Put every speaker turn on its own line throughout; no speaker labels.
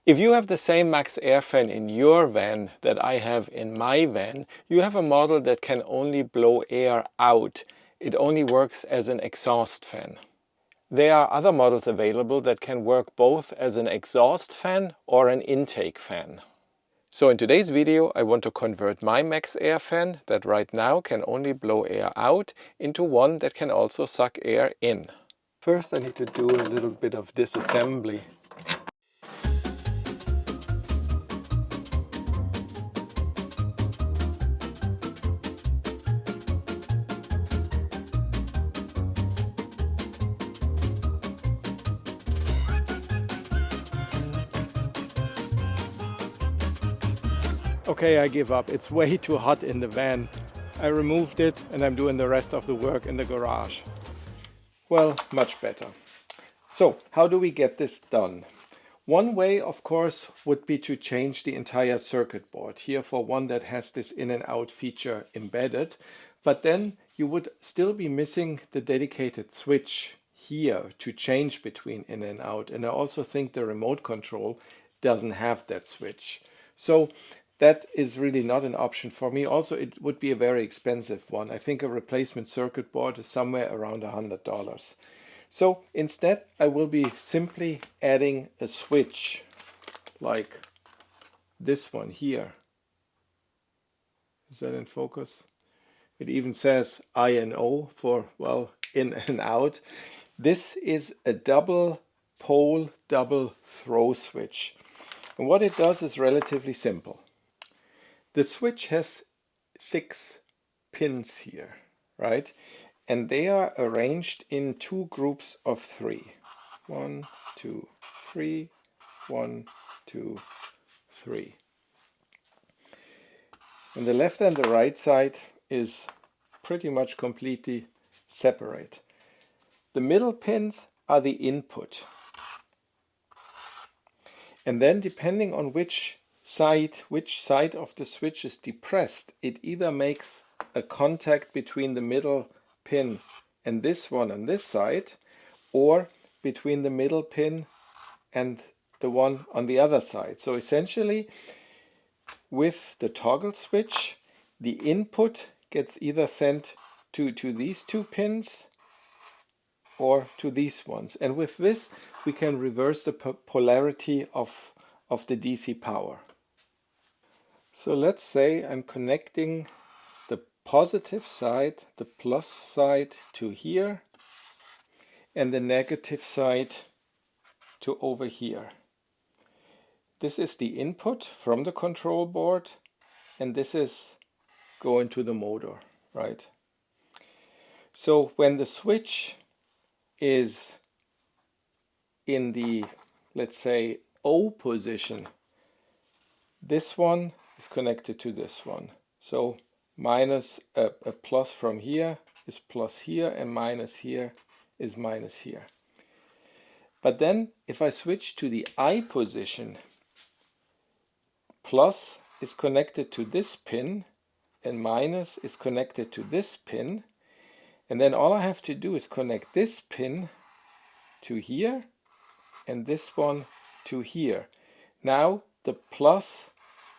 If you have the same MAXX Air Fan in your van that I have in my van, you have a model that can only blow air out. It only works as an exhaust fan. There are other models available that can work both as an exhaust fan or an intake fan. So in today's video I want to convert my MAXX Air Fan that right now can only blow air out into one that can also suck air in. First I need to do a little bit of disassembly. Okay, I give up. It's way too hot in the van. I removed it and I'm doing the rest of the work in the garage. Well, much better. So, how do we get this done? One way, of course, would be to change the entire circuit board. Here for one that has this in and out feature embedded. But then you would still be missing the dedicated switch here to change between in and out. And I also think the remote control doesn't have that switch. So that is really not an option for me. Also, it would be a very expensive one. I think a replacement circuit board is somewhere around $100. So instead, I will be simply adding a switch like this one here. Is that in focus? It even says INO for, well, in and out. This is a double pole, double throw switch. And what it does is relatively simple. The switch has 6 pins here, right? And they are arranged in 2 groups of 3. 1, 2, 3, 1, 2, 3. And the left and the right side is pretty much completely separate. The middle pins are the input. And then depending on which side of the switch is depressed, it either makes a contact between the middle pin and this one on this side, or between the middle pin and the one on the other side. So essentially, with the toggle switch, the input gets either sent to these 2 pins or to these ones. And with this, we can reverse the polarity of the DC power. So let's say I'm connecting the positive side, the plus side, to here, and the negative side to over here. This is the input from the control board, and this is going to the motor, right? So when the switch is in the, let's say, O position, this one is connected to this one. So minus a plus from here is plus here, and minus here is minus here. But then if I switch to the I position, plus is connected to this pin and minus is connected to this pin. And then all I have to do is connect this pin to here and this one to here. Now the plus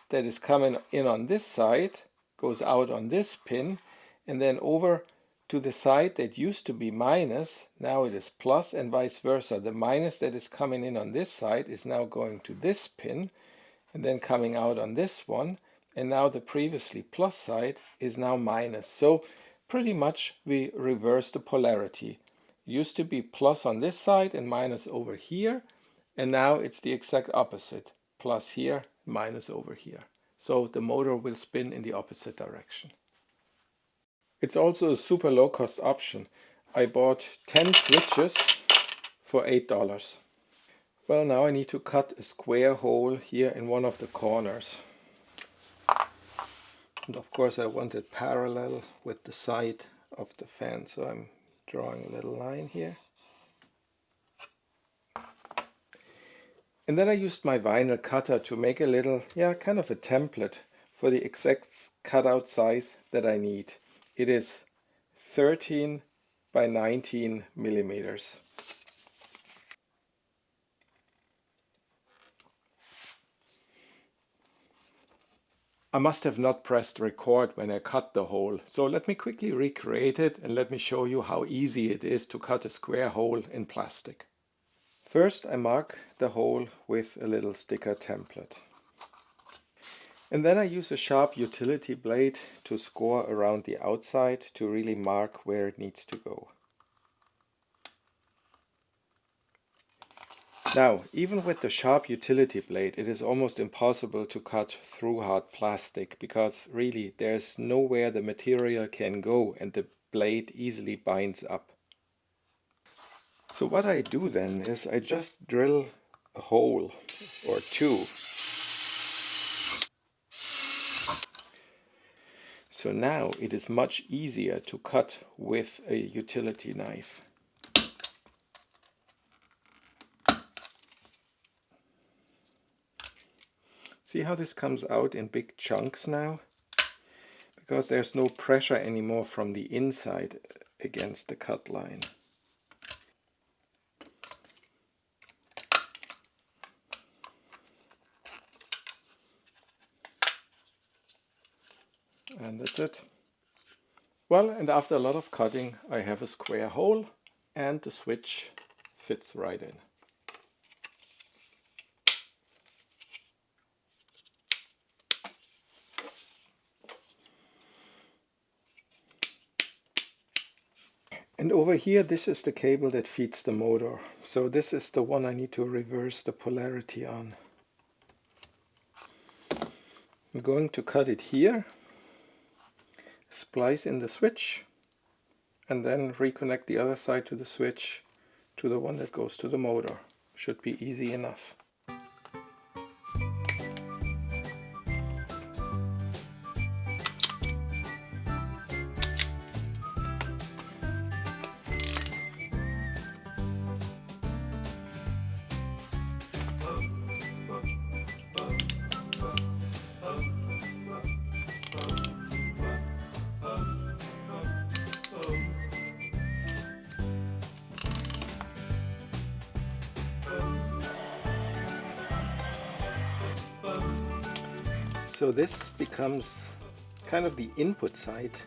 that is coming in on this side goes out on this pin, and then over to the side that used to be minus, now it is plus, and vice versa. The minus that is coming in on this side is now going to this pin and then coming out on this one, and now the previously plus side is now minus. So pretty much we reverse the polarity. It used to be plus on this side and minus over here, and now it's the exact opposite. Plus here, minus over here. So the motor will spin in the opposite direction. It's also a super low cost option. I bought 10 switches for $8. Well, now I need to cut a square hole here in one of the corners. And of course I want it parallel with the side of the fan, so I'm drawing a little line here. And then I used my vinyl cutter to make a little, kind of a template for the exact cutout size that I need. It is 13 by 19 millimeters. I must have not pressed record when I cut the hole, so let me quickly recreate it and let me show you how easy it is to cut a square hole in plastic. First I mark the hole with a little sticker template. And then I use a sharp utility blade to score around the outside to really mark where it needs to go. Now, even with the sharp utility blade, it is almost impossible to cut through hard plastic because really there's nowhere the material can go and the blade easily binds up. So what I do then is I just drill a hole or two. So now it is much easier to cut with a utility knife. See how this comes out in big chunks now? Because there's no pressure anymore from the inside against the cut line. And that's it. Well, and after a lot of cutting, I have a square hole and the switch fits right in. And over here, this is the cable that feeds the motor. So this is the one I need to reverse the polarity on. I'm going to cut it here, splice in the switch, and then reconnect the other side to the switch to the one that goes to the motor. Should be easy enough. So this becomes kind of the input side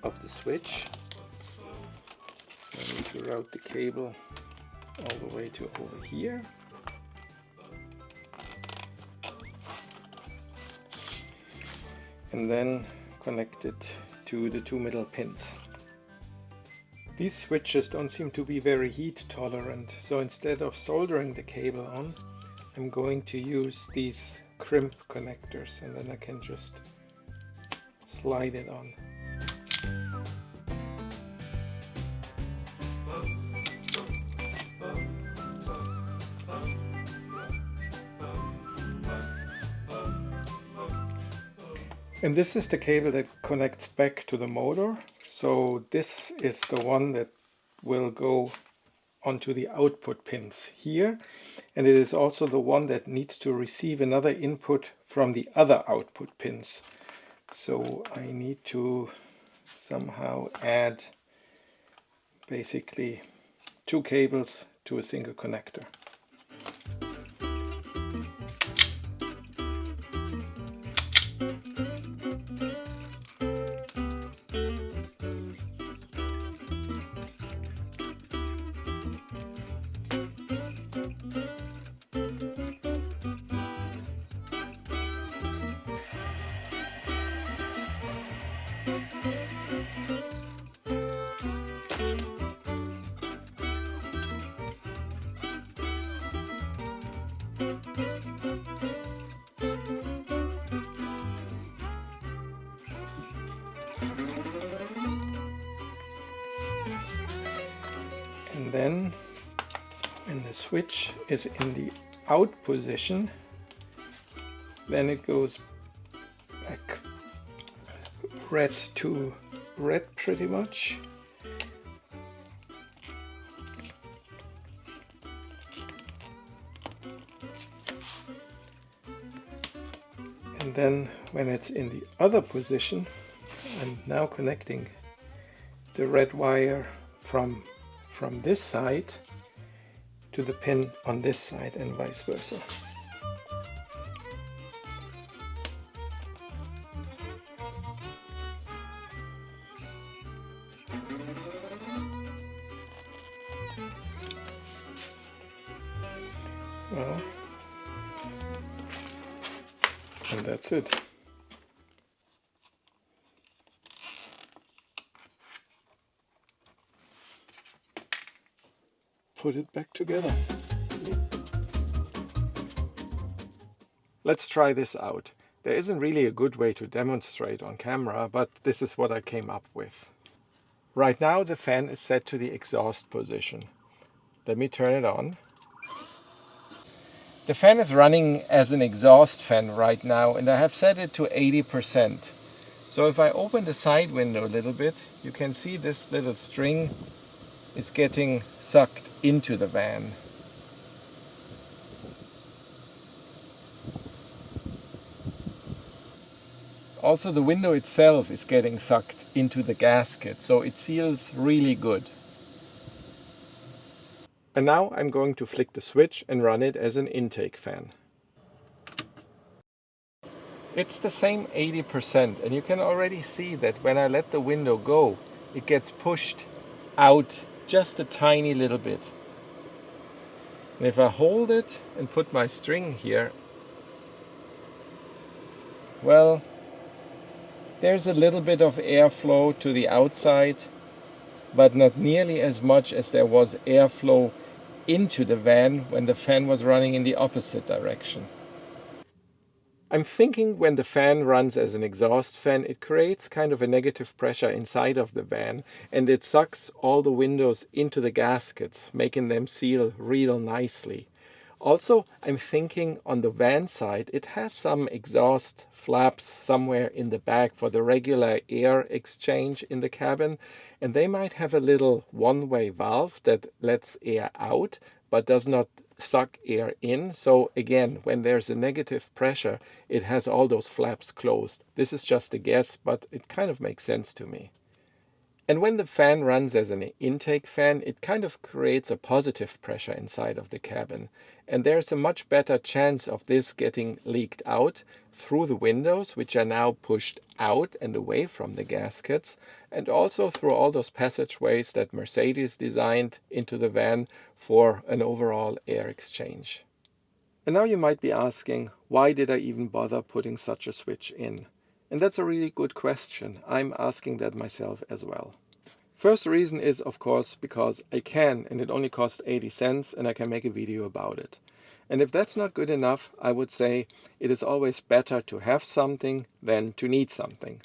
of the switch. So I need to route the cable all the way to over here. And then connect it to the two middle pins. These switches don't seem to be very heat tolerant, so instead of soldering the cable on, I'm going to use these crimp connectors, and then I can just slide it on. And this is the cable that connects back to the motor. So this is the one that will go onto the output pins here, and it is also the one that needs to receive another input from the other output pins. So I need to somehow add basically two cables to a single connector. And then when the switch is in the out position, then it goes back red to red pretty much. And then when it's in the other position, I'm now connecting the red wire from this side to the pin on this side and vice versa. Well, and that's it. Put it back together. Let's try this out. There isn't really a good way to demonstrate on camera, but this is what I came up with. Right now the fan is set to the exhaust position. Let me turn it on. The fan is running as an exhaust fan right now, and I have set it to 80%. So if I open the side window a little bit, you can see this little string is getting sucked into the van. Also, the window itself is getting sucked into the gasket, so it seals really good. And now I'm going to flick the switch and run it as an intake fan. It's the same 80%, and you can already see that when I let the window go, it gets pushed out just a tiny little bit. And if I hold it and put my string here, well, there's a little bit of airflow to the outside, but not nearly as much as there was airflow into the van when the fan was running in the opposite direction. I'm thinking when the fan runs as an exhaust fan, it creates kind of a negative pressure inside of the van, and it sucks all the windows into the gaskets, making them seal real nicely. Also, I'm thinking on the van side, it has some exhaust flaps somewhere in the back for the regular air exchange in the cabin, and they might have a little one-way valve that lets air out but does not suck air in. So again, when there's a negative pressure, it has all those flaps closed. This is just a guess, but it kind of makes sense to me. And when the fan runs as an intake fan, it kind of creates a positive pressure inside of the cabin. And there's a much better chance of this getting leaked out through the windows, which are now pushed out and away from the gaskets, and also through all those passageways that Mercedes designed into the van for an overall air exchange. And now you might be asking, why did I even bother putting such a switch in? And that's a really good question. I'm asking that myself as well. First reason is, of course, because I can, and it only costs 80 cents, and I can make a video about it. And if that's not good enough, I would say it is always better to have something than to need something.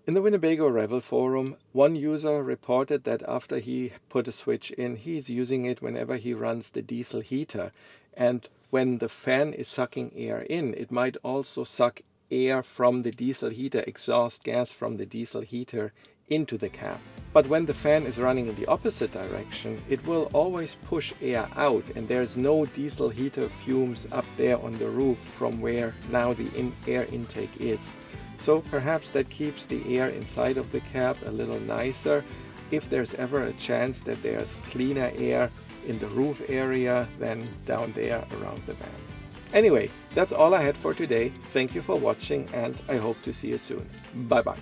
In the Winnebago Rebel forum, one user reported that after he put a switch in, he's using it whenever he runs the diesel heater. And when the fan is sucking air in, it might also suck air from the diesel heater, exhaust gas from the diesel heater into the cab. But when the fan is running in the opposite direction, it will always push air out, and there's no diesel heater fumes up there on the roof from where now the air intake is. So perhaps that keeps the air inside of the cab a little nicer if there's ever a chance that there's cleaner air in the roof area than down there around the van. Anyway, that's all I had for today. Thank you for watching, and I hope to see you soon. Bye bye.